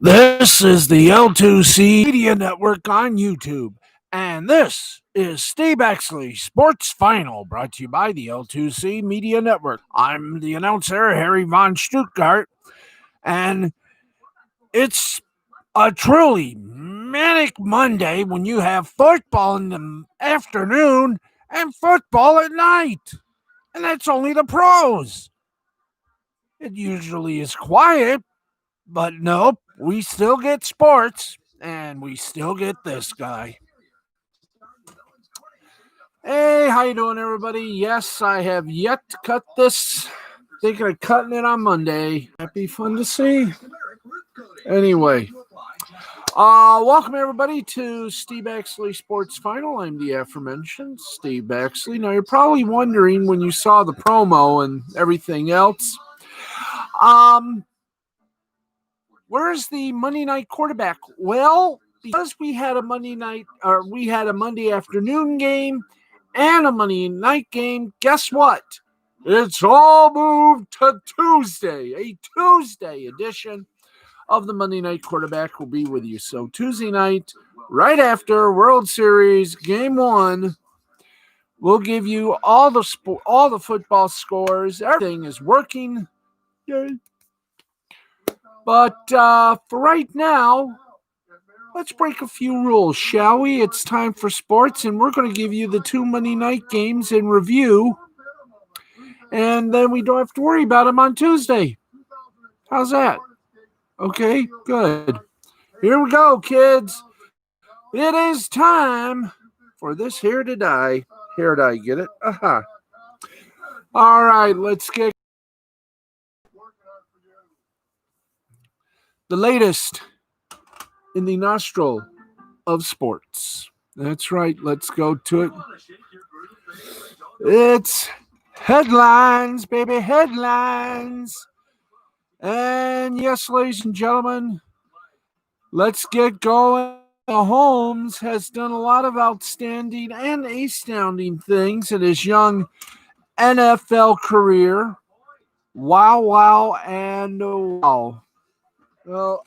This is the L2C Media Network on YouTube, and this is Steve Baxley Sports Final, brought to you by the L2C Media Network. I'm the announcer, Harry von Stuttgart, and it's a truly manic Monday when you have football in the afternoon and football at night, and that's only the pros. It usually is quiet, but nope, we still get sports, and we still get this guy. Hey, how you doing, everybody? Yes, I have yet to cut this. Thinking of cutting it on Monday. That'd be fun to see. Anyway, welcome everybody to Steve Baxley Sports Final. I'm the aforementioned Steve Baxley. Now, you're probably wondering when you saw the promo and everything else, where's the Monday night quarterback? Well, because we had a Monday afternoon game and a Monday night game, guess what? It's all moved to Tuesday. A Tuesday edition of the Monday night quarterback will be with you. So Tuesday night, right after World Series Game 1, we'll give you all the football scores. Everything is working. Yay. But for right now, let's break a few rules, shall we? It's time for sports, and we're going to give you the two Monday night games in review, and then we don't have to worry about them on Tuesday. How's that? Okay, good. Here we go, kids. It is time for this here to die. Here did I get it? Aha. All right, let's get the latest in the nostril of sports. That's right. Let's go to it. It's headlines, baby, headlines. And yes, ladies and gentlemen, let's get going. Mahomes has done a lot of outstanding and astounding things in his young NFL career. Wow, wow, and wow. Well,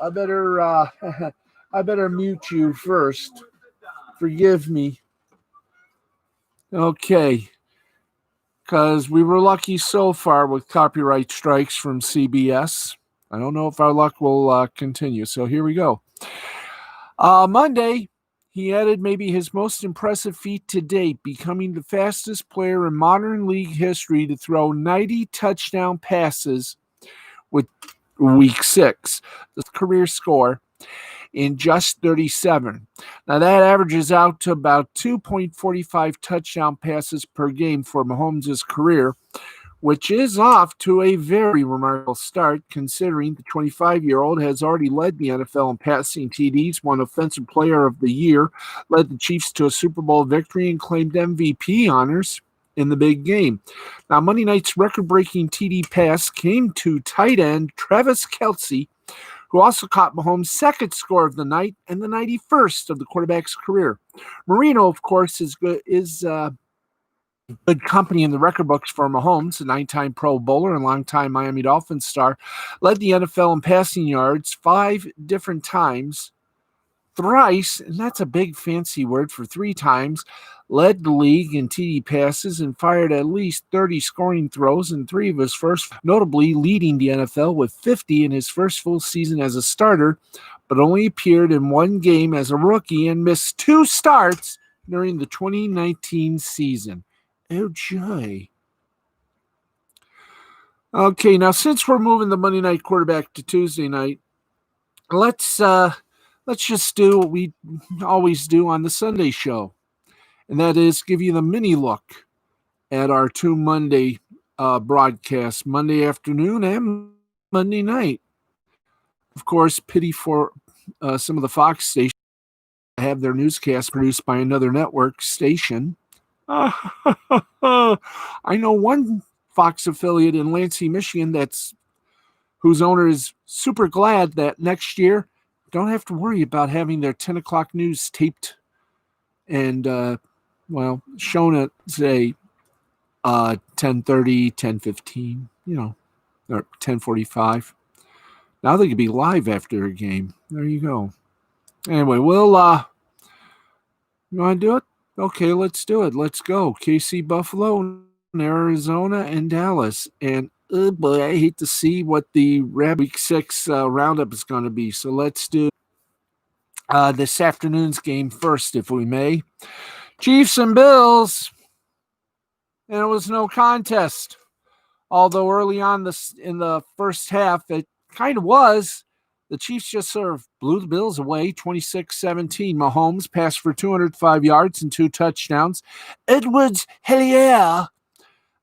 I better mute you first. Forgive me. Okay. Because we were lucky so far with copyright strikes from CBS. I don't know if our luck will continue. So here we go. Monday, he added maybe his most impressive feat to date, becoming the fastest player in modern league history to throw 90 touchdown passes with Week 6, the career score, in just 37. Now, that averages out to about 2.45 touchdown passes per game for Mahomes' career, which is off to a very remarkable start, considering the 25-year-old has already led the NFL in passing TDs, won Offensive Player of the Year, led the Chiefs to a Super Bowl victory, and claimed MVP honors in the big game. Now, Monday night's record-breaking TD pass came to tight end Travis Kelce, who also caught Mahomes' second score of the night and the 91st of the quarterback's career. Marino, of course, is good company in the record books for Mahomes, a 9-time Pro Bowler and longtime Miami Dolphins star, led the NFL in passing yards 5 different times, thrice, and that's a big fancy word for 3 times, led the league in TD passes and fired at least 30 scoring throws in 3 of his first, notably leading the NFL with 50 in his first full season as a starter, but only appeared in 1 game as a rookie and missed 2 starts during the 2019 season. Oh, joy. Okay, now since we're moving the Monday night quarterback to Tuesday night, let's just do what we always do on the Sunday show, and that is give you the mini look at our 2 Monday broadcasts, Monday afternoon and Monday night. Of course, pity for some of the Fox stations that have their newscasts produced by another network station. I know one Fox affiliate in Lansing, Michigan, whose owner is super glad that next year don't have to worry about having their 10 o'clock news taped and shown at, say, 10:30, 10:15, or 10:45. Now they could be live after a game. There you go. Anyway, we'll you want to do it? Okay, let's do it. Let's go. KC, Buffalo, Arizona, and Dallas. And oh boy, I hate to see what the Week 6 roundup is going to be. So let's do this afternoon's game first, if we may. Chiefs and Bills. And it was no contest. Although early on in the first half, it kind of was. The Chiefs just sort of blew the Bills away, 26-17. Mahomes passed for 205 yards and 2 touchdowns. Edwards-Helaire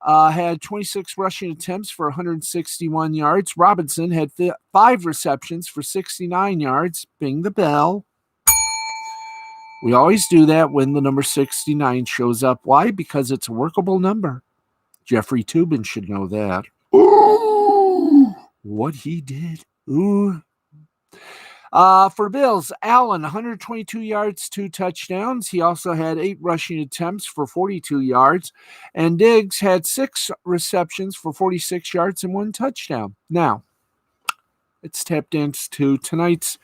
had 26 rushing attempts for 161 yards. Robinson had 5 receptions for 69 yards. Bing the bell. We always do that when the number 69 shows up. Why? Because it's a workable number. Jeffrey Toobin should know that. Ooh, what he did. Ooh. For Bills, Allen, 122 yards, 2 touchdowns. He also had 8 rushing attempts for 42 yards. And Diggs had 6 receptions for 46 yards and 1 touchdown. Now, let's tap dance to tonight's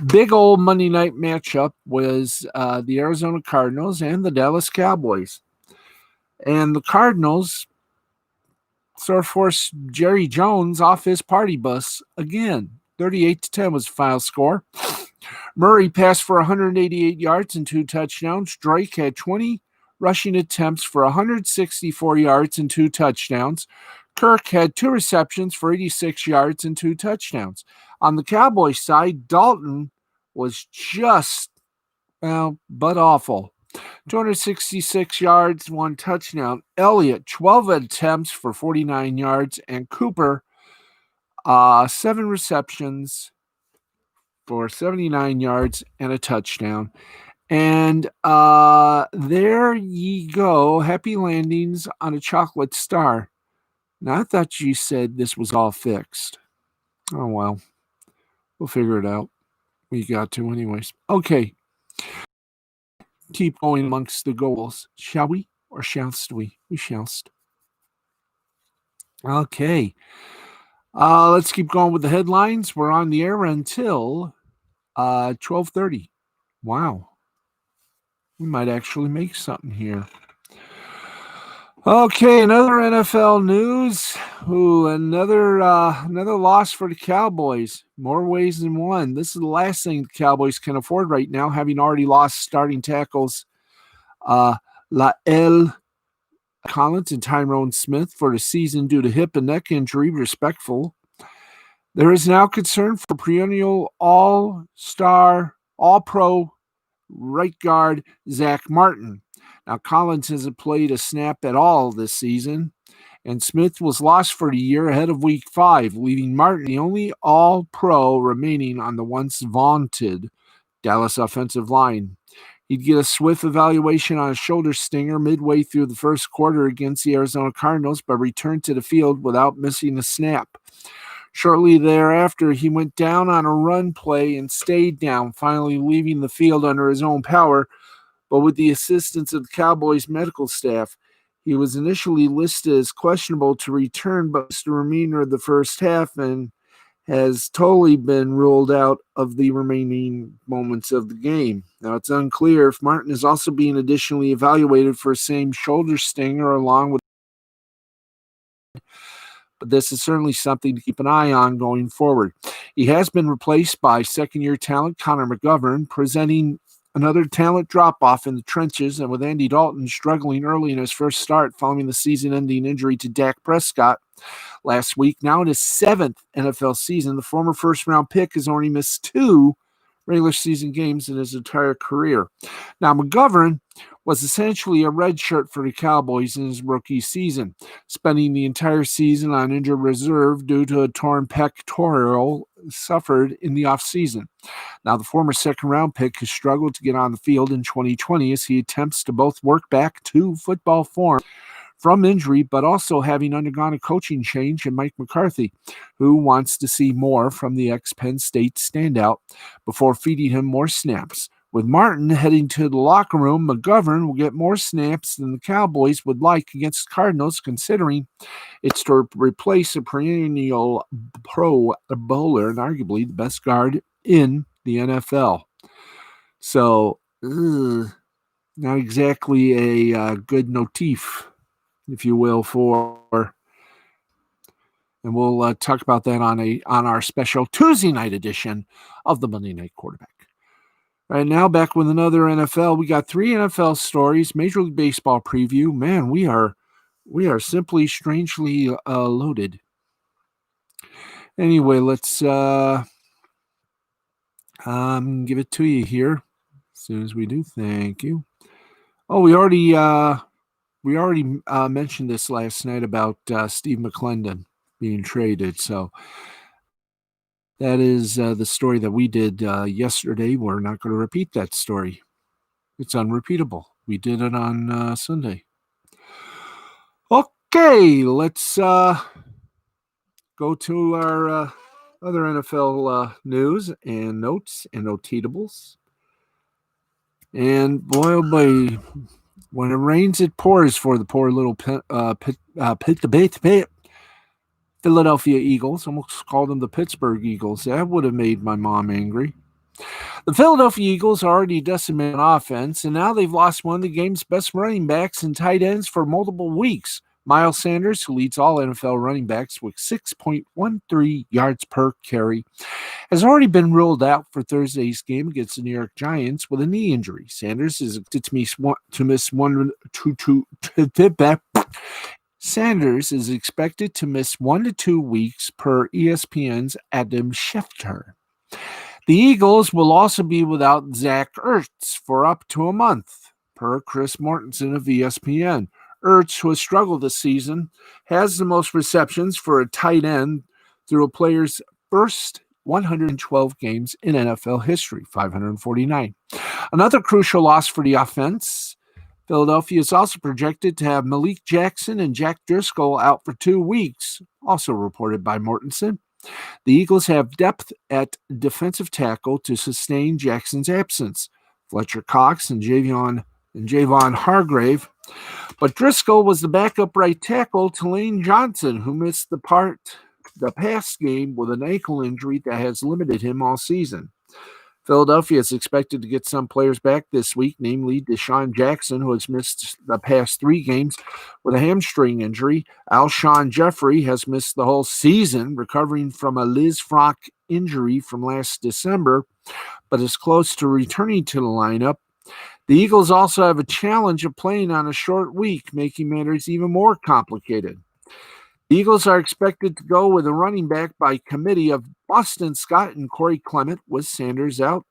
big old Monday night matchup was the Arizona Cardinals and the Dallas Cowboys. And the Cardinals sort of forced Jerry Jones off his party bus again. 38-10 was the final score. Murray passed for 188 yards and 2 touchdowns. Drake had 20 rushing attempts for 164 yards and 2 touchdowns. Kirk had 2 receptions for 86 yards and 2 touchdowns. On the Cowboys side, Dalton was just, but awful. 266 yards, 1 touchdown. Elliott, 12 attempts for 49 yards. And Cooper, 7 receptions for 79 yards and a touchdown. And there ye go. Happy landings on a chocolate star. Now, I thought you said this was all fixed. Oh, well. We'll figure it out. We got to anyways. Okay. Keep going amongst the goals. Shall we? Or shallst we? We shallst. Okay. Let's keep going with the headlines. We're on the air until 12:30. Wow. We might actually make something here. Okay, another NFL news. Another loss for the Cowboys. More ways than one. This is the last thing the Cowboys can afford right now, having already lost starting tackles Lael Collins and Tyrone Smith for the season due to hip and neck injury, respectful. There is now concern for perennial all-star, all-pro right guard Zach Martin. Now, Collins hasn't played a snap at all this season, and Smith was lost for the year ahead of Week 5, leaving Martin the only all-pro remaining on the once vaunted Dallas offensive line. He'd get a swift evaluation on a shoulder stinger midway through the first quarter against the Arizona Cardinals, but returned to the field without missing a snap. Shortly thereafter, he went down on a run play and stayed down, finally leaving the field under his own power, but with the assistance of the Cowboys medical staff. He was initially listed as questionable to return, but missed the remainder of the first half and has totally been ruled out of the remaining moments of the game. Now, it's unclear if Martin is also being additionally evaluated for the same shoulder stinger along with. But this is certainly something to keep an eye on going forward. He has been replaced by second-year talent Connor McGovern, presenting another talent drop-off in the trenches, and with Andy Dalton struggling early in his first start following the season-ending injury to Dak Prescott last week. Now in his 7th NFL season, the former first-round pick has only missed 2 regular season games in his entire career. Now, McGovern was essentially a redshirt for the Cowboys in his rookie season, spending the entire season on injured reserve due to a torn pectoral suffered in the offseason. Now, the former second-round pick has struggled to get on the field in 2020 as he attempts to both work back to football form from injury, but also having undergone a coaching change in Mike McCarthy, who wants to see more from the ex-Penn State standout before feeding him more snaps With Martin heading to the locker room, McGovern will get more snaps than the Cowboys would like against the Cardinals, considering it's to replace a perennial Pro Bowler and arguably the best guard in the NFL. So, not exactly a good motif, if you will, and we'll talk about that on our special Tuesday night edition of the Monday Night Quarterback. Right now, back with another NFL. We got 3 NFL stories, Major League Baseball preview. Man, we are simply strangely loaded. Anyway, let's give it to you here as soon as we do. Thank you. Oh, we already mentioned this last night about Steve McClendon being traded. So that is the story that we did yesterday. We're not going to repeat that story. It's unrepeatable. We did it on Sunday. Okay, let's go to our other NFL news and notes and notatables. And boy, oh boy, when it rains, it pours for the poor little Philadelphia Eagles. Almost called them the Pittsburgh Eagles. That would have made my mom angry. The Philadelphia Eagles are already decimated on offense, and now they've lost one of the game's best running backs and tight ends for multiple weeks. Miles Sanders, who leads all NFL running backs with 6.13 yards per carry, has already been ruled out for Thursday's game against the New York Giants with a knee injury. Sanders is expected to miss 1 to 2 weeks per ESPN's Adam Schefter. The Eagles will also be without Zach Ertz for up to a month, per Chris Mortensen of ESPN. Ertz, who has struggled this season, has the most receptions for a tight end through a player's first 112 games in NFL history, 549. Another crucial loss for the offense. Philadelphia is also projected to have Malik Jackson and Jack Driscoll out for 2 weeks, also reported by Mortensen. The Eagles have depth at defensive tackle to sustain Jackson's absence. Fletcher Cox and Javon Hargrave. But Driscoll was the backup right tackle to Lane Johnson, who missed the past game with an ankle injury that has limited him all season. Philadelphia is expected to get some players back this week, namely Deshaun Jackson, who has missed the past 3 games with a hamstring injury. Alshon Jeffrey has missed the whole season, recovering from a Liz Frank injury from last December, but is close to returning to the lineup. The Eagles also have a challenge of playing on a short week, making matters even more complicated. The Eagles are expected to go with a running back by committee of Boston Scott and Corey Clement, with Sanders out,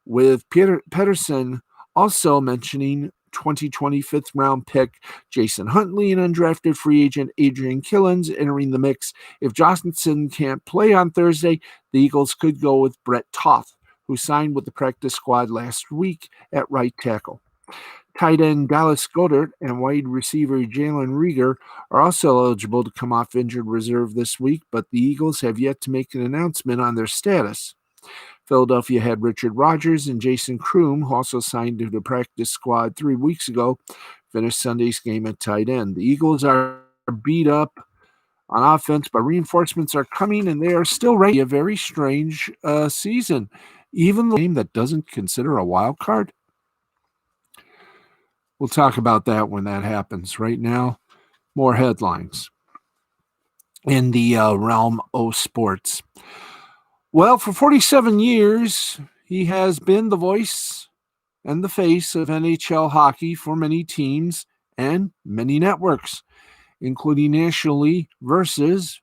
with Pedersen also mentioning 2020 fifth-round pick Jason Huntley and undrafted free agent Adrian Killens entering the mix. If Johnson can't play on Thursday, the Eagles could go with Brett Toth, who signed with the practice squad last week at right tackle. Tight end Dallas Goedert and wide receiver Jalen Reagor are also eligible to come off injured reserve this week, but the Eagles have yet to make an announcement on their status. Philadelphia had Richard Rodgers and Jason Kroom, who also signed to the practice squad 3 weeks ago, finish Sunday's game at tight end. The Eagles are beat up on offense, but reinforcements are coming, and they are still ready. A very strange season. Even the game that doesn't consider a wild card. We'll talk about that when that happens. Right now, more headlines in the realm of sports. Well, for 47 years, he has been the voice and the face of NHL hockey for many teams and many networks, including nationally Versus,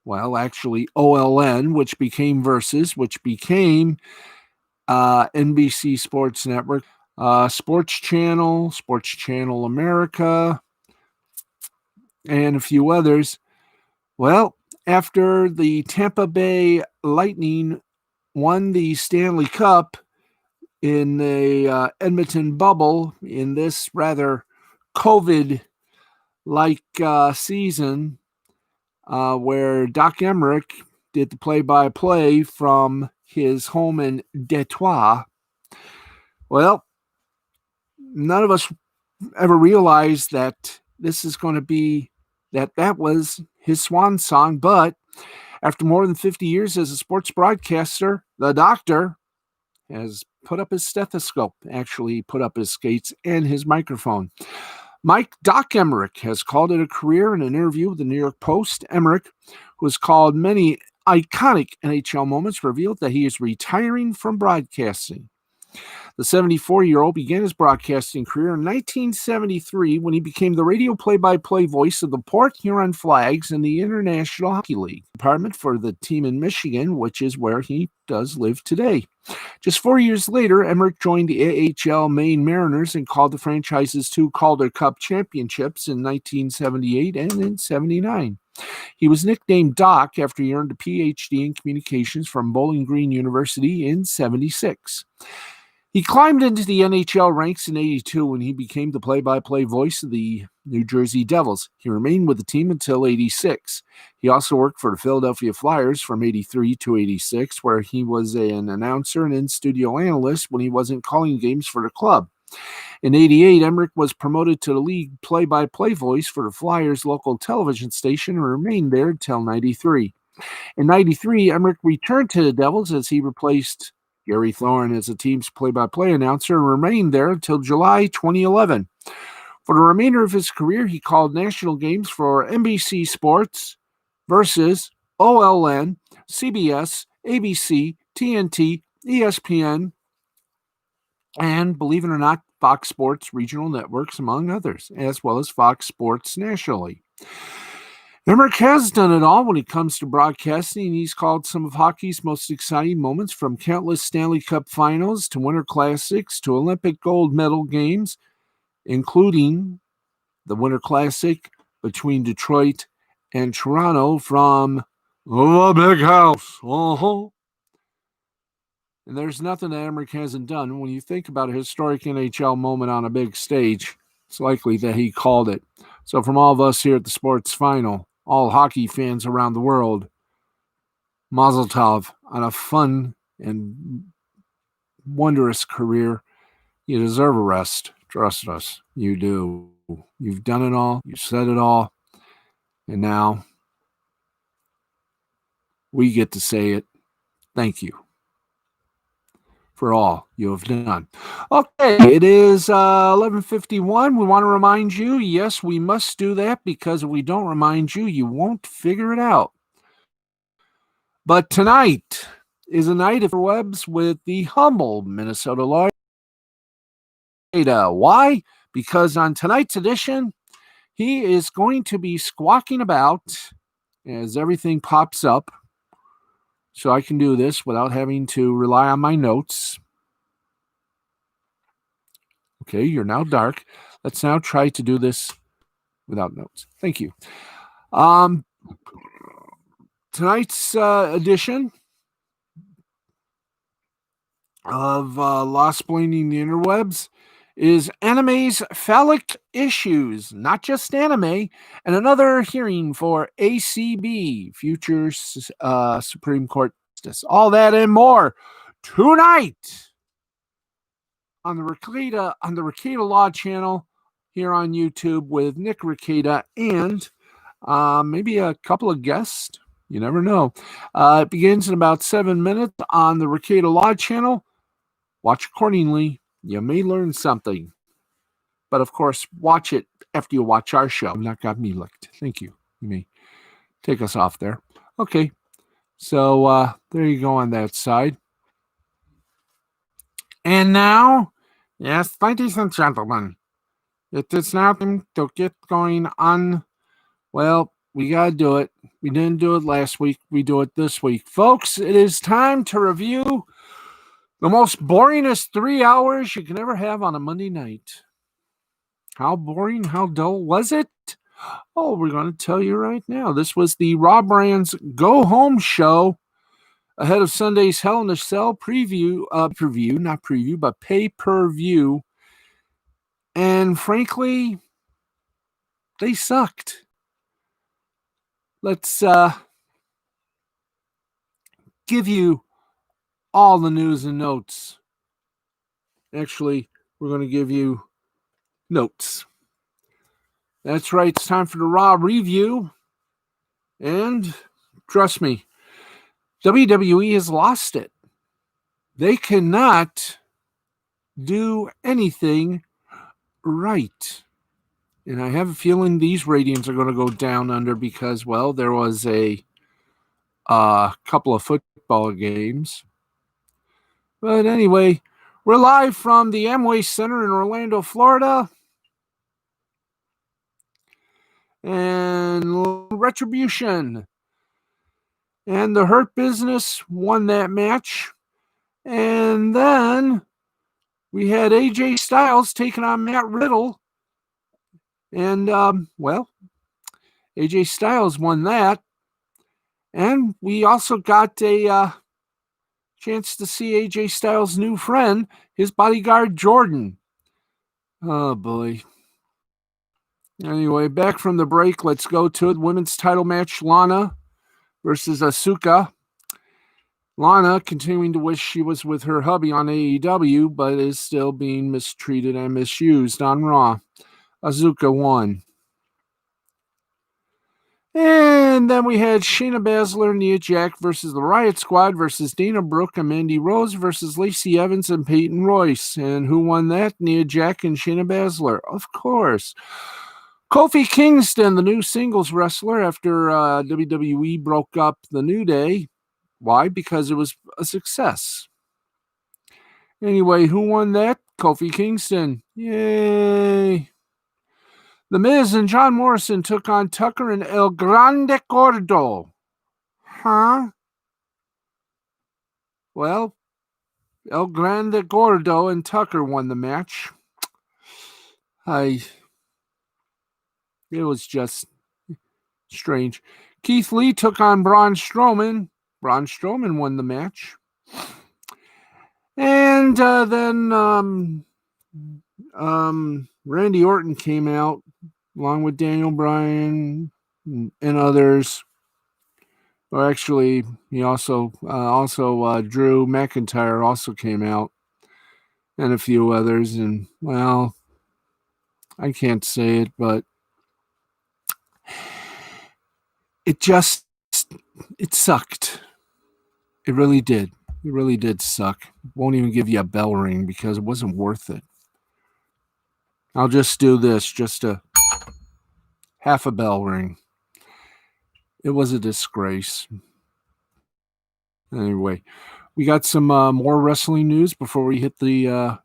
OLN, which became Versus, which became NBC Sports Network, Sports Channel America, and a few others. Well, after the Tampa Bay Lightning won the Stanley Cup in the Edmonton bubble in this rather COVID-like season, where Doc Emmerich did the play-by-play from his home in Detroit. Well, none of us ever realized that this is going to be that was his swan song. But after more than 50 years as a sports broadcaster, the doctor has put up his stethoscope, actually put up his skates and his microphone. Mike Doc Emmerich has called it a career in an interview with the New York Post. Emmerich, who has called many iconic NHL moments, revealed that he is retiring from broadcasting. The 74-year-old began his broadcasting career in 1973 when he became the radio play-by-play voice of the Port Huron Flags in the International Hockey League department for the team in Michigan, which is where he does live today. Just 4 years later, Emmerich joined the AHL Maine Mariners and called the franchise's two Calder Cup championships in 1978 and in 79. He was nicknamed Doc after he earned a PhD in communications from Bowling Green University in 76. He climbed into the NHL ranks in 82 when he became the play-by-play voice of the New Jersey Devils. He remained with the team until 86. He also worked for the Philadelphia Flyers from 83 to 86, where he was an announcer and in-studio analyst when he wasn't calling games for the club. In 88, Emmerich was promoted to the league play-by-play voice for the Flyers' local television station and remained there until 93. In 93, Emmerich returned to the Devils as he replaced Gary Thorne as the team's play-by-play announcer and remained there until July 2011. For the remainder of his career, he called national games for NBC Sports, Versus, OLN, CBS, ABC, TNT, ESPN, and, believe it or not, Fox Sports regional networks, among others, as well as Fox Sports nationally. Emmerich has done it all when it comes to broadcasting. He's called some of hockey's most exciting moments, from countless Stanley Cup finals to Winter Classics to Olympic gold medal games, including the Winter Classic between Detroit and Toronto from the Big House. And there's nothing that Emmerich hasn't done. When you think about a historic NHL moment on a big stage, it's likely that he called it. So from all of us here at the Sports Final, all hockey fans around the world, Mazel Tov on a fun and wondrous career. You deserve a rest. Trust us, you do. You've done it all. You said it all. And now we get to say it. Thank you for all you have done. Okay, it is 11:51. We want to remind you, yes, we must do that, because if we don't remind you, you won't figure it out. But tonight is a night of webs with the humble Minnesota lawyer. Why? Because on tonight's edition, he is going to be squawking about as everything pops up, so I can do this without having to rely on my notes. Okay, you're now dark. Let's now try to do this without notes. Thank you. Tonight's edition of Lost Blaming the Interwebs is Anime's Phallic Issues, not just anime, and another hearing for ACB, future Supreme Court Justice. All that and more tonight on the Rekieta Law channel here on YouTube with Nick Rekieta and maybe a couple of guests. You never know. It begins in about 7 minutes on the Rekieta Law channel. Watch accordingly. You may learn something. But, of course, watch it after you watch our show. Not got me licked. Thank you. You may take us off there. Okay. So, there you go on that side. And now, yes, ladies and gentlemen, it is now time to get going on. Well, we got to do it. We didn't do it last week. We do it this week. Folks, it is time to review the most boringest 3 hours you can ever have on a Monday night. How boring, how dull was it? Oh, we're going to tell you right now. This was the Raw Brands Go Home show ahead of Sunday's Hell in a Cell pay-per-view, but pay-per-view. And frankly, they sucked. Let's give you all the news and notes Actually, we're going to give you notes. That's right. It's time for the Raw review. And trust me, WWE has lost it. They cannot do anything right. And I have a feeling these ratings are going to go down under because, well, there was a couple of football games. But anyway, we're live from the Amway Center in Orlando, Florida. And Retribution. And the Hurt Business won that match. And then we had AJ Styles taking on Matt Riddle. And, AJ Styles won that. And we also got a chance to see AJ Styles' new friend, his bodyguard, Jordan. Oh, boy. Anyway, back from the break, let's go to it. Women's title match, Lana versus Asuka. Lana continuing to wish she was with her hubby on AEW, but is still being mistreated and misused on Raw. Asuka won. And then we had Shayna Baszler, Nia Jax versus the Riot Squad versus Dana Brooke and Mandy Rose versus Lacey Evans and Peyton Royce. And who won that? Nia Jax and Shayna Baszler, of course. Kofi Kingston, the new singles wrestler after WWE broke up the New Day. Why? Because it was a success. Anyway, who won that? Kofi Kingston. Yay. The Miz and John Morrison took on Tucker and El Grande Gordo. Huh? Well, El Grande Gordo and Tucker won the match. It was just strange. Keith Lee took on Braun Strowman. Braun Strowman won the match. And then Randy Orton came out along with Daniel Bryan and others. Or actually, he also Drew McIntyre also came out, and a few others. And well, I can't say it, but it sucked. It really did. It really did suck. Won't even give you a bell ring because it wasn't worth it. I'll just do this, just a half a bell ring. It was a disgrace. Anyway, we got some more wrestling news before we hit the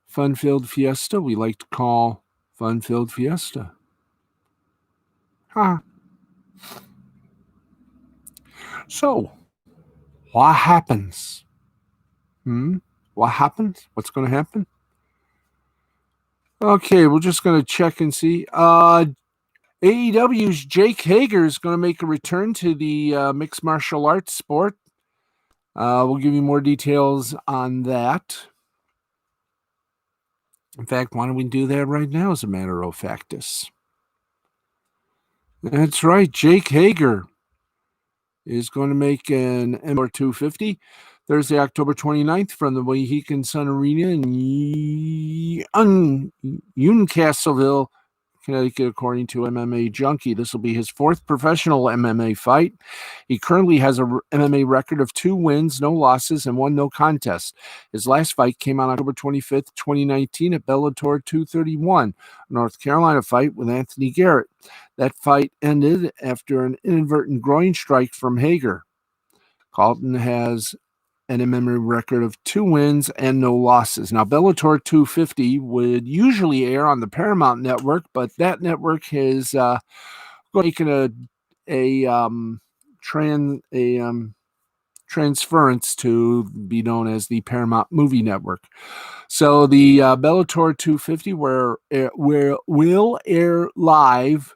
Fun-Filled Fiesta we like to call Fun-Filled Fiesta. Huh. So, what happens? What happens? What's going to happen? Okay, we're just going to check and see. AEW's Jake Hager is going to make a return to the mixed martial arts sport. We'll give you more details on that. In fact, why don't we do that right now as a matter of factus? That's right. Jake Hager is going to make an M4 250 Thursday, October 29th from the Mohegan Sun Arena in Uncastleville, Connecticut, according to MMA Junkie. This will be his fourth professional MMA fight. He currently has a MMA record of 2 wins, no losses, and 1 no contest. His last fight came on October 25th, 2019 at Bellator 231, a North Carolina fight with Anthony Garrett. That fight ended after an inadvertent groin strike from Hager. Carlton has an MMA record of 2 wins and no losses. Now, Bellator 250 would usually air on the Paramount Network, but that network has taken a transference to be known as the Paramount Movie Network. So the Bellator 250 will air live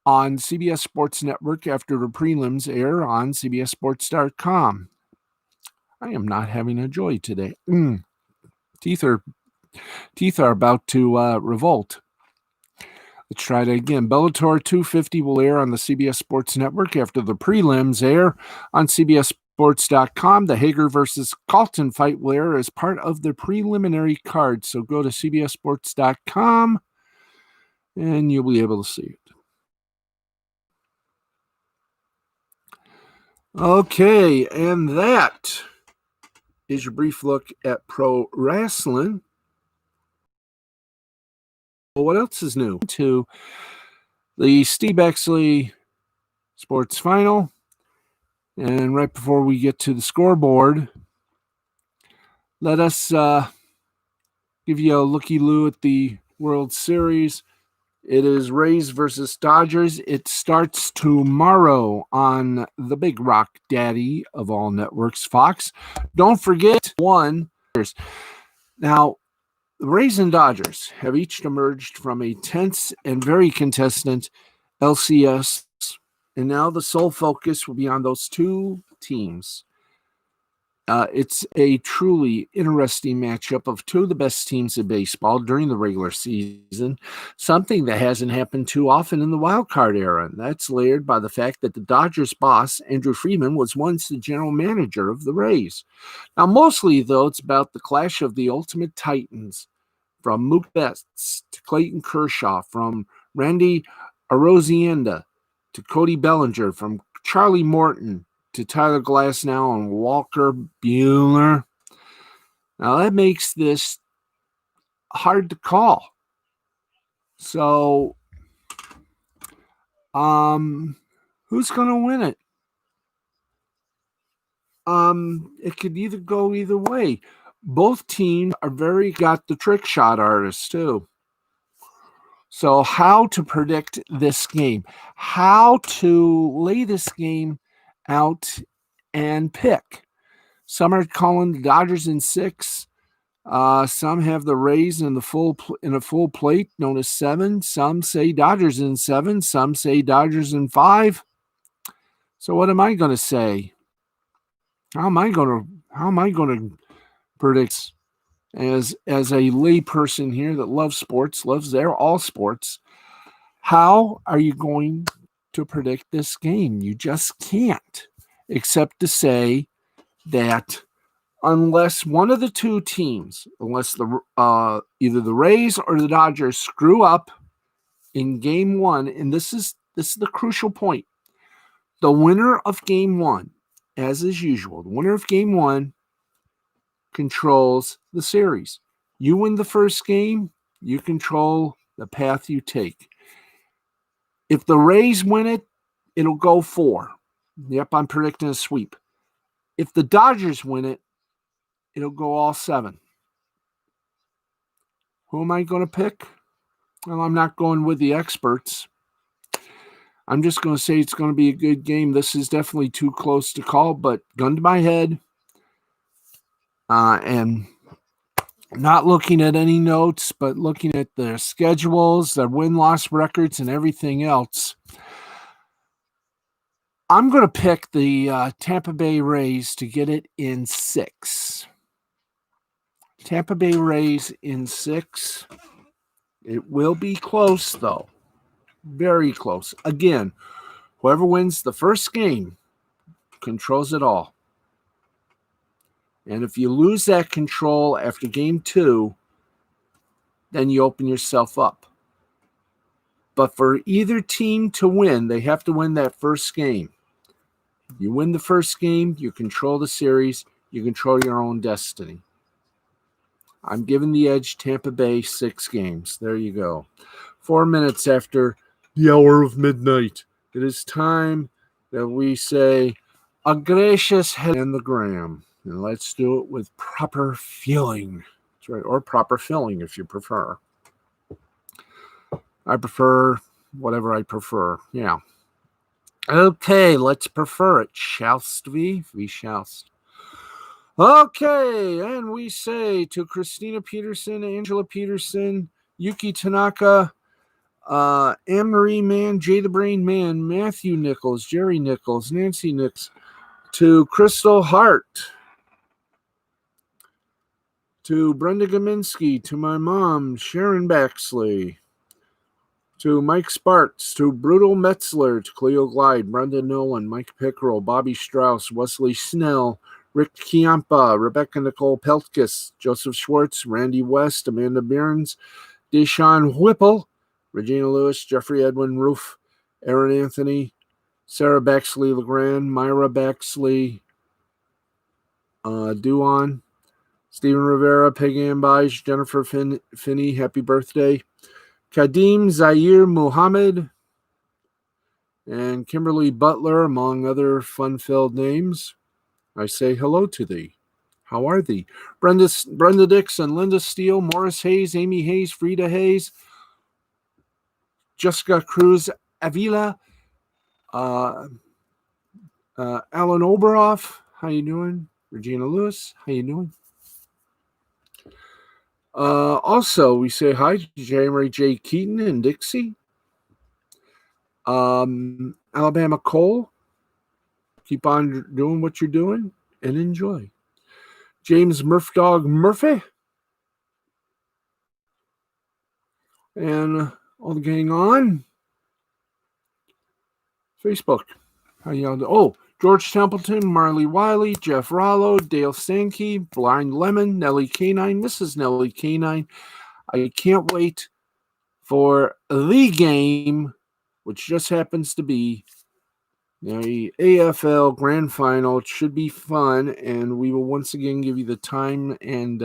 on CBS Sports Network after the prelims air on CBSSports.com. I am not having a joy today. Teeth are about to revolt. Let's try it again. Bellator 250 will air on the CBS Sports Network after the prelims air on CBS Sports.com. The Hager versus Colton fight there is part of the preliminary card. So go to CBSSports.com and you'll be able to see it. Okay, and that is your brief look at pro wrestling. Well, what else is new? To the Steve Baxley Sports Final. And right before we get to the scoreboard, let us give you a looky-loo at the World Series. It is Rays versus Dodgers. It starts tomorrow on the Big Rock Daddy of all networks, Fox. Don't forget one. Now, the Rays and Dodgers have each emerged from a tense and very contestant LCS, and now the sole focus will be on those two teams. It's a truly interesting matchup of two of the best teams in baseball during the regular season, something that hasn't happened too often in the wild card era. And that's layered by the fact that the Dodgers boss, Andrew Friedman, was once the general manager of the Rays. Now, mostly, though, it's about the clash of the ultimate titans, from Mookie Betts to Clayton Kershaw, from Randy Arozarena to Cody Bellinger, from Charlie Morton to Tyler Glasnow and Walker Buehler. Now that makes this hard to call. So, who's going to win it? It could either go either way. Both teams are got the trick shot artists too. So how to predict this game, how to lay this game out and pick. Some are calling the Dodgers in 6. Some have the Rays in a full plate known as 7. Some say Dodgers in 7. Some say Dodgers in 5. So what am I going to say? How am I going to predict as a lay person here that loves sports, loves all sports? How are you going to predict this game? You just can't, except to say that unless one of the two teams, unless either the Rays or the Dodgers screw up in game 1, and this is the crucial point, the winner of game 1, as is usual, the winner of game 1 controls the series. You win the first game, you control the path you take. If the Rays win it, it'll go 4. Yep, I'm predicting a sweep. If the Dodgers win it, it'll go all 7. Who am I going to pick? Well, I'm not going with the experts. I'm just going to say it's going to be a good game. This is definitely too close to call, but gun to my head, and not looking at any notes, but looking at their schedules, their win-loss records, and everything else, I'm going to pick the Tampa Bay Rays to get it in 6. Tampa Bay Rays in 6. It will be close, though. Very close. Again, whoever wins the first game controls it all. And if you lose that control after game 2, then you open yourself up. But for either team to win, they have to win that first game. You win the first game, you control the series, you control your own destiny. I'm giving the edge Tampa Bay 6 games. There you go. 4 minutes after the hour of midnight. It is time that we say a gracious head and the gram. And let's do it with proper feeling. That's right, or proper filling if you prefer. I prefer whatever I prefer. Yeah. Okay, let's prefer it. Shallst we? We shallst. Okay, and we say to Christina Peterson, Angela Peterson, Yuki Tanaka, Anne-Marie Mann, Jay the Brain Man, Matthew Nichols, Jerry Nichols, Nancy Nichols, to Crystal Hart, to Brenda Gaminsky, to my mom, Sharon Baxley, to Mike Sparks, to Brutal Metzler, to Cleo Glide, Brendan Nolan, Mike Pickerel, Bobby Strauss, Wesley Snell, Rick Chiampa, Rebecca Nicole Peltkis, Joseph Schwartz, Randy West, Amanda Behrens, Deshaun Whipple, Regina Lewis, Jeffrey Edwin Roof, Aaron Anthony, Sarah Baxley Legrand, Myra Baxley, Duan, Stephen Rivera, Peggy Ambige, Jennifer Finney, happy birthday. Kadim Zaire Muhammad, and Kimberly Butler, among other fun-filled names. I say hello to thee. How are thee? Brenda Dixon, Linda Steele, Morris Hayes, Amy Hayes, Frida Hayes, Jessica Cruz Avila, Alan Oberoff, how you doing? Regina Lewis, how you doing? Also, we say hi to January J. Keaton and Dixie. Alabama Cole, keep on doing what you're doing and enjoy. James Murphdog Murphy. And all the gang on Facebook. How y'all doing? Oh, George Templeton, Marley Wiley, Jeff Rollo, Dale Sankey, Blind Lemon, Nellie Canine, Mrs. Nellie Canine. I can't wait for the game, which just happens to be the AFL Grand Final. It should be fun, and we will once again give you the time and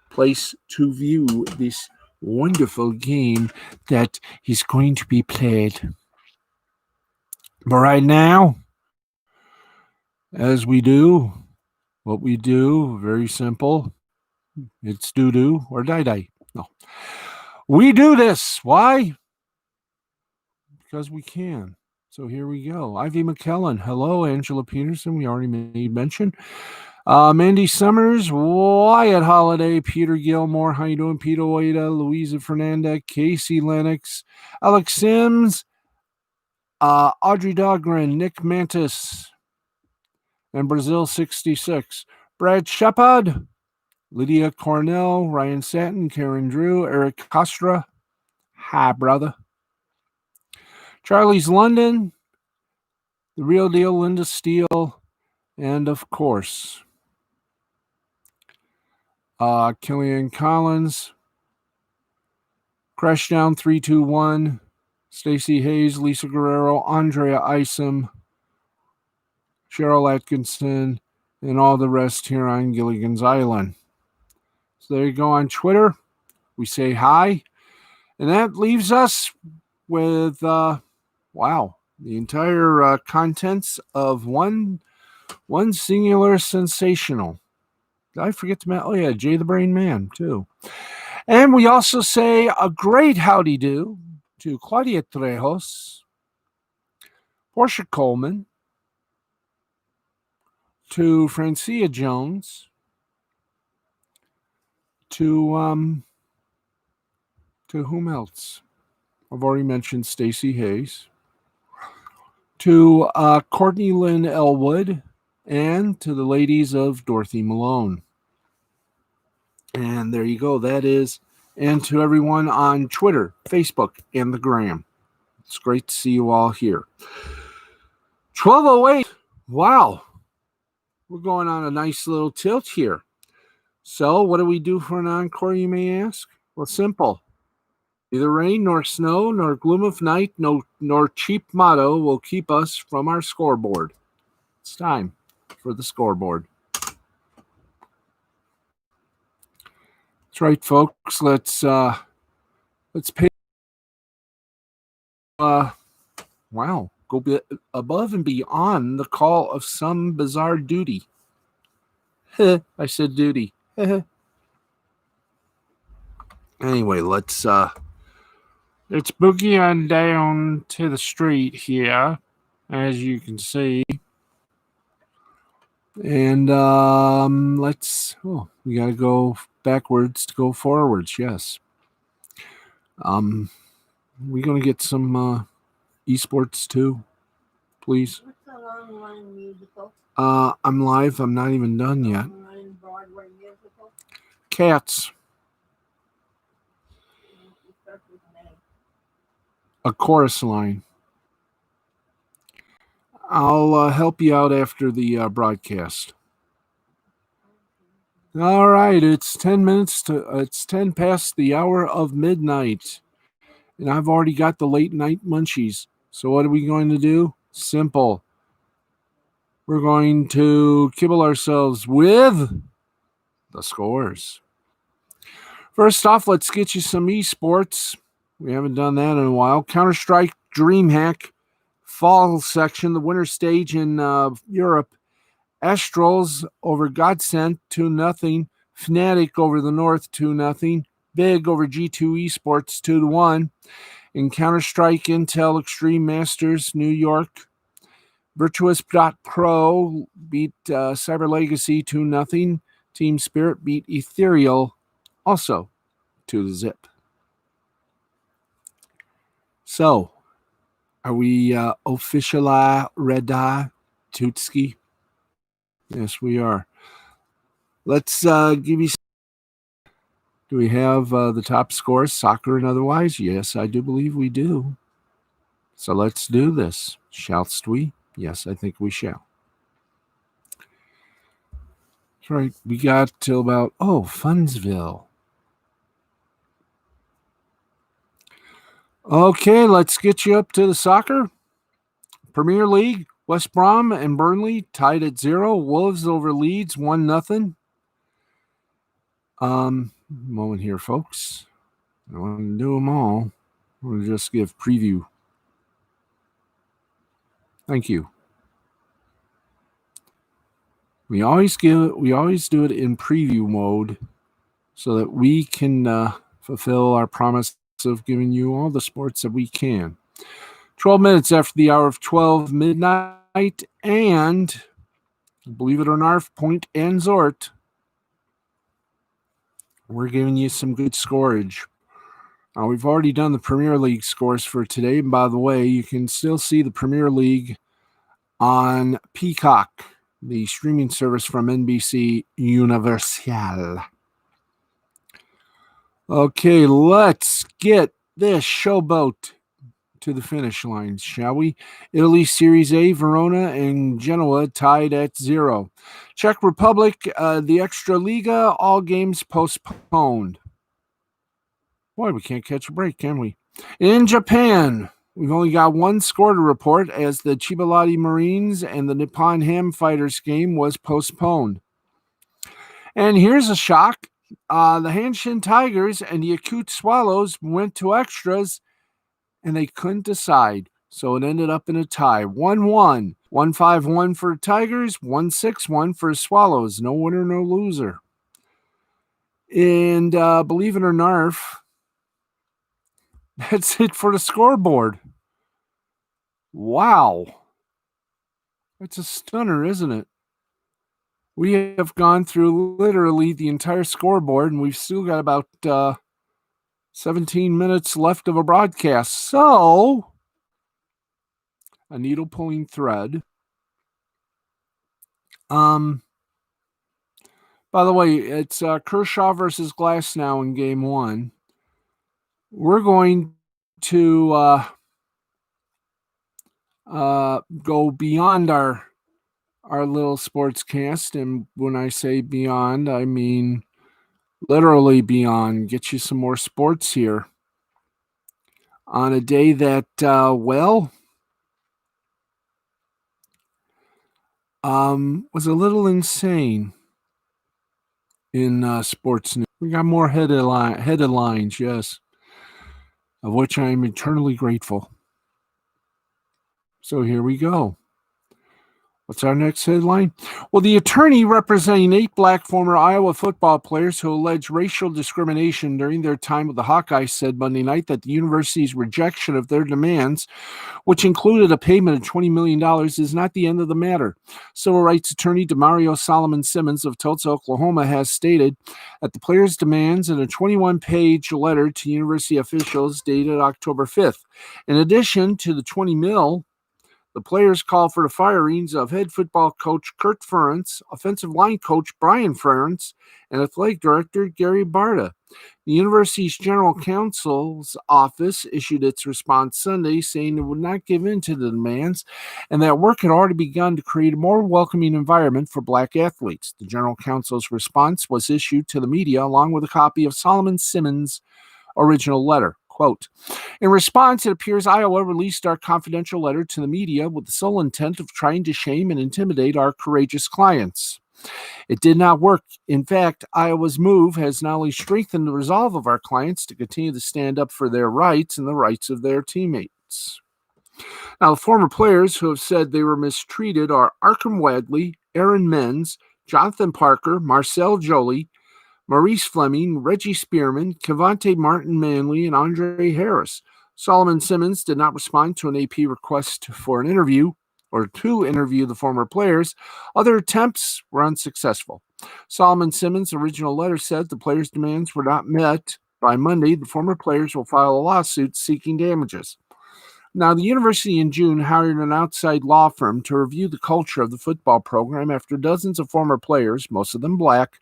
place to view this wonderful game that is going to be played. But right now, as we do, what we do, very simple. It's doo-doo or die-die. No. We do this. Why? Because we can. So here we go. Ivy McKellen. Hello, Angela Peterson. We already made mention. Mandy Summers, Wyatt Holiday, Peter Gilmore. How you doing? Peter Oida, Louisa Fernandez, Casey Lennox, Alex Sims, Audrey Dahlgren, Nick Mantis, and Brazil 66. Brad Shepard, Lydia Cornell, Ryan Satin, Karen Drew, Eric Costra. Hi, brother. Charlie's London, The Real Deal, Linda Steele, and of course, Killian Collins, Crashdown 321, Stacey Hayes, Lisa Guerrero, Andrea Isom, Cheryl Atkinson, and all the rest here on Gilligan's Island. So there you go on Twitter. We say hi. And that leaves us with, the entire contents of one singular sensational. Did I forget to mention? Oh, yeah, Jay the Brain Man, too. And we also say a great howdy do to Claudia Trejos, Portia Coleman, to Francia Jones, to whom else? I've already mentioned Stacey Hayes, to Courtney Lynn Elwood, and to the ladies of Dorothy Malone. And there you go. That is, and to everyone on Twitter, Facebook, and the Gram. It's great to see you all here. 12:08. Wow. We're going on a nice little tilt here. So, what do we do for an encore, you may ask? Well, simple. Neither rain nor snow nor gloom of night nor cheap motto will keep us from our scoreboard. It's time for the scoreboard. That's right, folks. Let's pay. Go above and beyond the call of some bizarre duty. I said duty. Anyway, let's boogie on down to the street here, as you can see. And we gotta go backwards to go forwards. Yes. We gonna get some esports too, please. What's the online musical? I'm live. I'm not even done yet. Online Broadway musical. Cats. a chorus line. I'll help you out after the broadcast. All right, it's 10 past the hour of midnight, and I've already got the late night munchies. So what are we going to do? Simple. We're going to kibble ourselves with the scores. First off, let's get you some esports. We haven't done that in a while. Counter-Strike DreamHack fall section, the winter stage in Europe. Astrals over Godsent 2-0. Fnatic over the North 2-0. Big over G2 Esports 2-1. In Counter-Strike Intel Extreme Masters New York, Virtuous.pro beat Cyber Legacy 2-0. Team Spirit beat Ethereal also 2-0. So, are we officially ready, Tootski? Yes, we are. Let's give you. Do we have the top scores, soccer and otherwise? Yes, I do believe we do. So let's do this. Shallst we? Yes, I think we shall. That's right. We got till about, Funsville. Okay, let's get you up to the soccer. Premier League, West Brom and Burnley tied at 0. Wolves over Leeds 1-0. Moment here, folks. I don't want to do them all. I'm going to just give preview. Thank you. We always do it in preview mode so that we can fulfill our promise of giving you all the sports that we can. 12 minutes after the hour of 12 midnight, and believe it or not, Point and Zort, we're giving you some good scorage. We've already done the Premier League scores for today. And by the way, you can still see the Premier League on Peacock, the streaming service from NBC Universal. Okay, let's get this showboat to the finish line, shall we? Italy Series A, Verona and Genoa tied at 0. Czech Republic, the Extraliga, all games postponed. Boy, we can't catch a break, can we? In Japan, we've only got one score to report as the Chibalati Marines and the Nippon Ham Fighters game was postponed. And here's a shock. The Hanshin Tigers and the Acute Swallows went to extras and they couldn't decide. So it ended up in a tie. 1-1. 1-5-1 for Tigers, 1-6-1 for Swallows. No winner, no loser. And believe it or not, that's it for the scoreboard. Wow. That's a stunner, isn't it? We have gone through literally the entire scoreboard, and we've still got about 17 minutes left of a broadcast. So, a needle pulling thread. By the way, it's Kershaw versus Glasnow in game 1. We're going to go beyond our little sports cast, and when I say beyond, I mean literally beyond. Get you some more sports here on a day that was a little insane in sports news. We got more headlines, yes, of which I am eternally grateful. So here we go. What's our next headline? Well, the attorney representing 8 black former Iowa football players who alleged racial discrimination during their time with the Hawkeyes said Monday night that the university's rejection of their demands, which included a payment of $20 million, is not the end of the matter. Civil rights attorney Demario Solomon Simmons of Tulsa, Oklahoma, has stated that the players' demands in a 21-page letter to university officials dated October 5th. In addition to the $20 million, The players called for the firings of head football coach Kurt Ferentz, offensive line coach Brian Ferentz, and athletic director Gary Barta. The university's general counsel's office issued its response Sunday, saying it would not give in to the demands and that work had already begun to create a more welcoming environment for black athletes. The general counsel's response was issued to the media along with a copy of Solomon Simmons' original letter. Quote, in response, it appears Iowa released our confidential letter to the media with the sole intent of trying to shame and intimidate our courageous clients. It did not work. In fact, Iowa's move has not only strengthened the resolve of our clients to continue to stand up for their rights and the rights of their teammates. Now, the former players who have said they were mistreated are Arkham Wadley, Aaron Menz, Jonathan Parker, Marcel Jolie, Maurice Fleming, Reggie Spearman, Cavante Martin Manley, and Andre Harris. Solomon Simmons did not respond to an AP request for an interview or to interview the former players. Other attempts were unsuccessful. Solomon Simmons' original letter said the players' demands were not met. By Monday, the former players will file a lawsuit seeking damages. Now, the university in June hired an outside law firm to review the culture of the football program after dozens of former players, most of them black,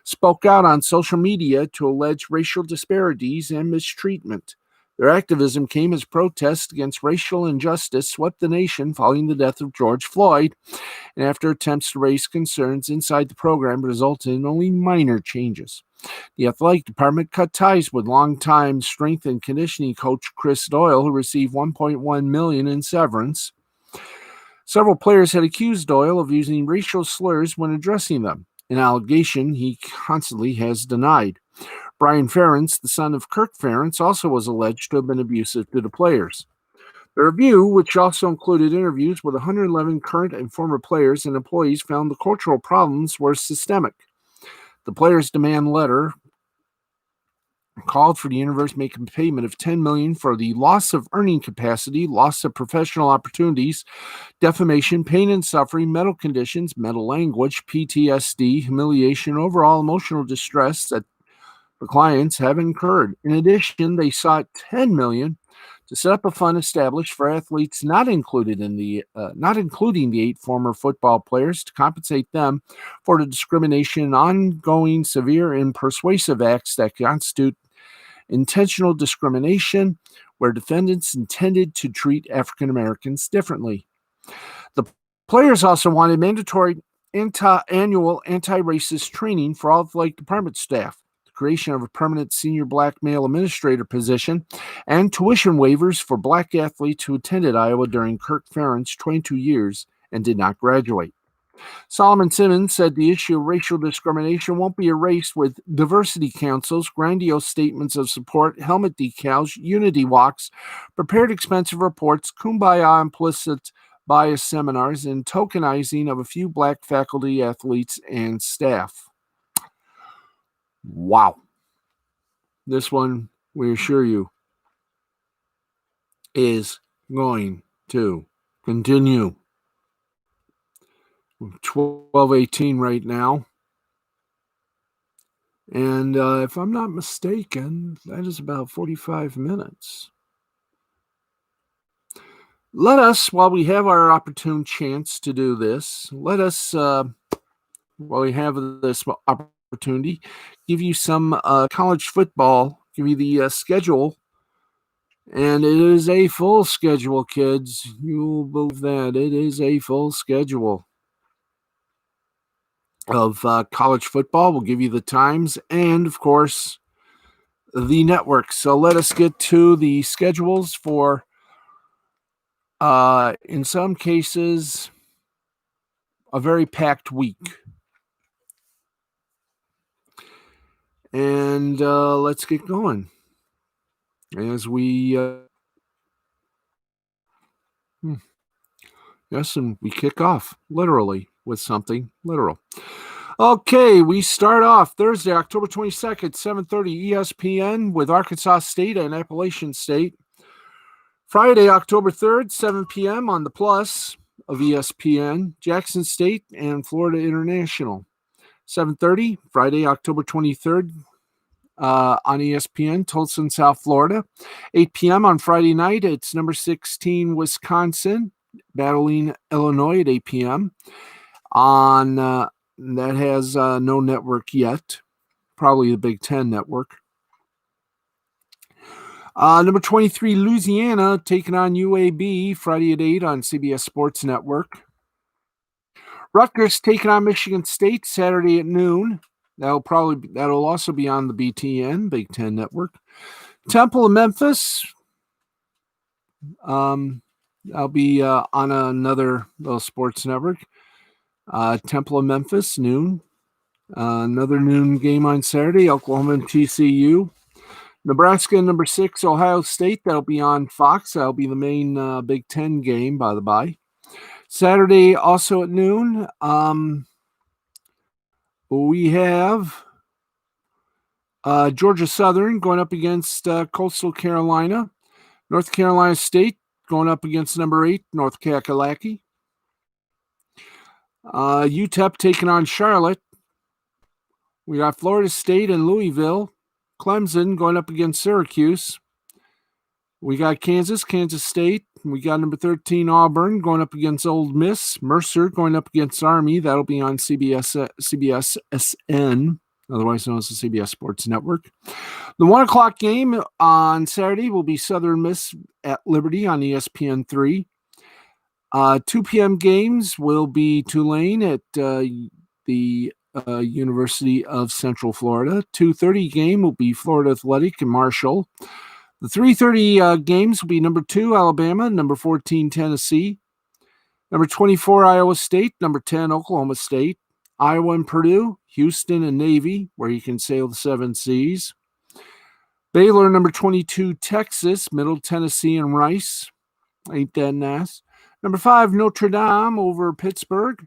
spoke out on social media to allege racial disparities and mistreatment. Their activism came as protests against racial injustice swept the nation following the death of George Floyd, and after attempts to raise concerns inside the program resulted in only minor changes. The athletic department cut ties with longtime strength and conditioning coach Chris Doyle, who received $1.1 million in severance. Several players had accused Doyle of using racial slurs when addressing them, an allegation he constantly has denied. Brian Ferentz, the son of Kirk Ferentz, also was alleged to have been abusive to the players. The review, which also included interviews with 111 current and former players and employees, found the cultural problems were systemic. The players' demand letter called for the university to make a payment of $10 million for the loss of earning capacity, loss of professional opportunities, defamation, pain and suffering, mental conditions, mental language, PTSD, humiliation, overall emotional distress that the clients have incurred. In addition, they sought $10 million to set up a fund established for athletes not including the 8 former football players to compensate them for the discrimination and ongoing severe and persuasive acts that constitute intentional discrimination where defendants intended to treat African Americans differently. The players also wanted mandatory annual anti-racist training for all athletic department staff, creation of a permanent senior black male administrator position, and tuition waivers for black athletes who attended Iowa during Kirk Ferentz's 22 years and did not graduate. Solomon Simmons said the issue of racial discrimination won't be erased with diversity councils, grandiose statements of support, helmet decals, unity walks, prepared expensive reports, kumbaya implicit bias seminars, and tokenizing of a few black faculty, athletes, and staff. Wow. This one, we assure you, is going to continue. 12:18 right now. And if I'm not mistaken, that is about 45 minutes. Let us, while we have our opportune chance to do this, let us, while we have this opportunity, give you some college football, give you the schedule. And it is a full schedule, kids. You'll believe that. It is a full schedule of college football. We'll give you the times and, of course, the network. So let us get to the schedules for, in some cases, a very packed week. And let's get going as we yes, and we kick off literally with something literal. Okay, we start off Thursday, October 22nd, 7:30 ESPN with Arkansas State and Appalachian State. Friday, October 3rd, 7 p.m. on the Plus of ESPN, Jackson State and Florida International. 7:30, Friday, October 23rd, on ESPN, Tulsa, South Florida. 8 p.m. on Friday night, it's number 16, Wisconsin, battling Illinois at 8 p.m. on that has no network yet, probably the Big Ten network. Number 23, Louisiana, taking on UAB Friday at 8 on CBS Sports Network. Rutgers taking on Michigan State Saturday at noon. That'll also be on the BTN, Big Ten Network. Temple of Memphis. I'll be on another little sports network. Temple of Memphis, noon. Another noon game on Saturday, Oklahoma and TCU. Nebraska, number 6, Ohio State. That'll be on Fox. That'll be the main Big Ten game, by the by. Saturday, also at noon. We have Georgia Southern going up against Coastal Carolina. North Carolina State going up against number 8, North Kakalaki. UTEP taking on Charlotte. We got Florida State and Louisville. Clemson going up against Syracuse. We got Kansas State. We got number 13, Auburn, going up against Ole Miss. Mercer going up against Army. That'll be on CBS SN, otherwise known as the CBS Sports Network. The 1 o'clock game on Saturday will be Southern Miss at Liberty on ESPN3. 2 p.m. games will be Tulane at the University of Central Florida. 2:30 game will be Florida Athletic and Marshall. The 3:30 games will be number 2, Alabama, number 14, Tennessee, number 24, Iowa State, number 10, Oklahoma State, Iowa and Purdue, Houston and Navy, where you can sail the 7 seas. Baylor, number 22, Texas, Middle Tennessee and Rice. Ain't that nice? Number 5, Notre Dame over Pittsburgh.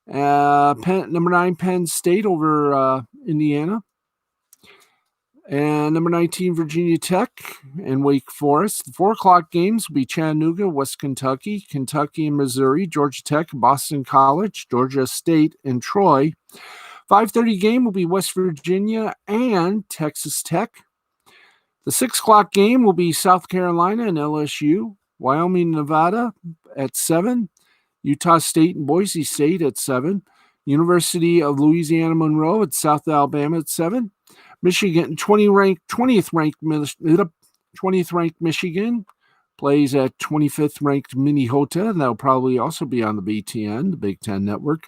Number 9, Penn State over Indiana. And number 19, Virginia Tech and Wake Forest. The 4 o'clock games will be Chattanooga, West Kentucky, Kentucky and Missouri, Georgia Tech, Boston College, Georgia State, and Troy. 5:30 game will be West Virginia and Texas Tech. The 6 o'clock game will be South Carolina and LSU, Wyoming, Nevada at 7, Utah State and Boise State at 7, University of Louisiana Monroe at South Alabama at 7, Michigan, 20th ranked Michigan plays at 25th ranked Minnesota, and that'll probably also be on the BTN, the Big Ten Network.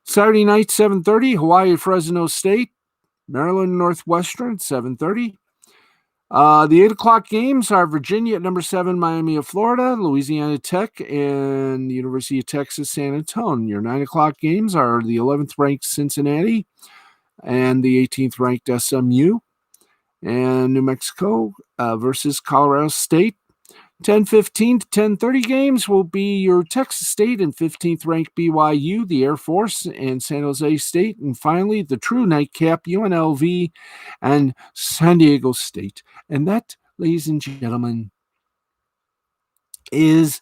Saturday night, 7:30, Hawaii, Fresno State, Maryland, Northwestern, 7:30. The 8 o'clock games are Virginia at number 7, Miami of Florida, Louisiana Tech, and the University of Texas, San Antonio. Your 9 o'clock games are the 11th ranked Cincinnati and the 18th ranked SMU, and New Mexico versus Colorado State. 10:15 to 10:30 games will be your Texas State and 15th ranked BYU, the Air Force, and San Jose State. And finally, the true nightcap, UNLV and San Diego State. And that, ladies and gentlemen, is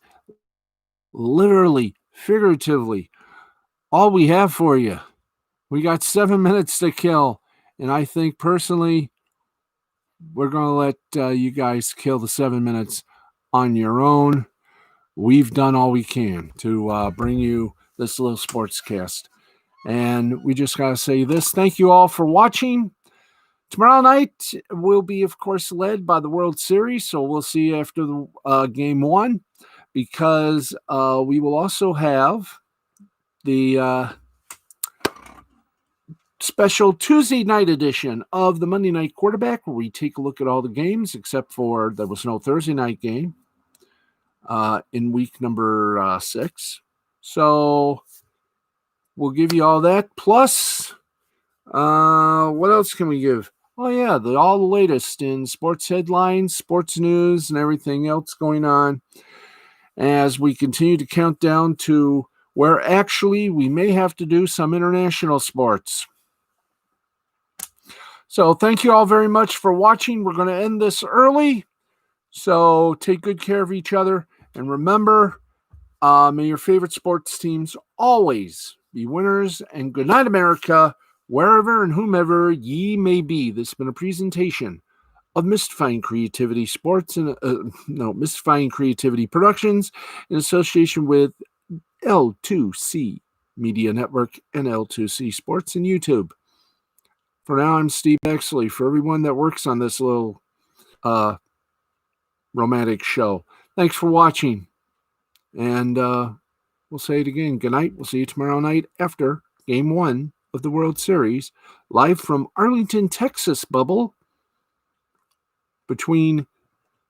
literally, figuratively, all we have for you. We got 7 minutes to kill, and I think personally we're going to let you guys kill the 7 minutes on your own. We've done all we can to bring you this little sportscast, and we just got to say this. Thank you all for watching. Tomorrow night will be, of course, led by the World Series, so we'll see you after the Game 1, because we will also have the special Tuesday night edition of the Monday Night Quarterback, where we take a look at all the games, except for there was no Thursday night game in week number 6. So we'll give you all that. Plus, what else can we give? Oh, yeah, all the latest in sports headlines, sports news, and everything else going on as we continue to count down to where actually we may have to do some international sports. So thank you all very much for watching. We're going to end this early, so take good care of each other. And remember, may your favorite sports teams always be winners. And good night, America, wherever and whomever ye may be. This has been a presentation of Mystifying Creativity Sports and Mystifying Creativity Productions in association with L2C Media Network and L2C Sports and YouTube. For now, I'm Steve Baxley. For everyone that works on this little romantic show, thanks for watching. And we'll say it again. Good night. We'll see you tomorrow night after Game 1 of the World Series, live from Arlington, Texas, Bubble, between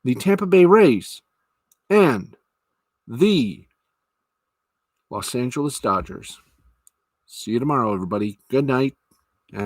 the Tampa Bay Rays and the Los Angeles Dodgers. See you tomorrow, everybody. Good night. And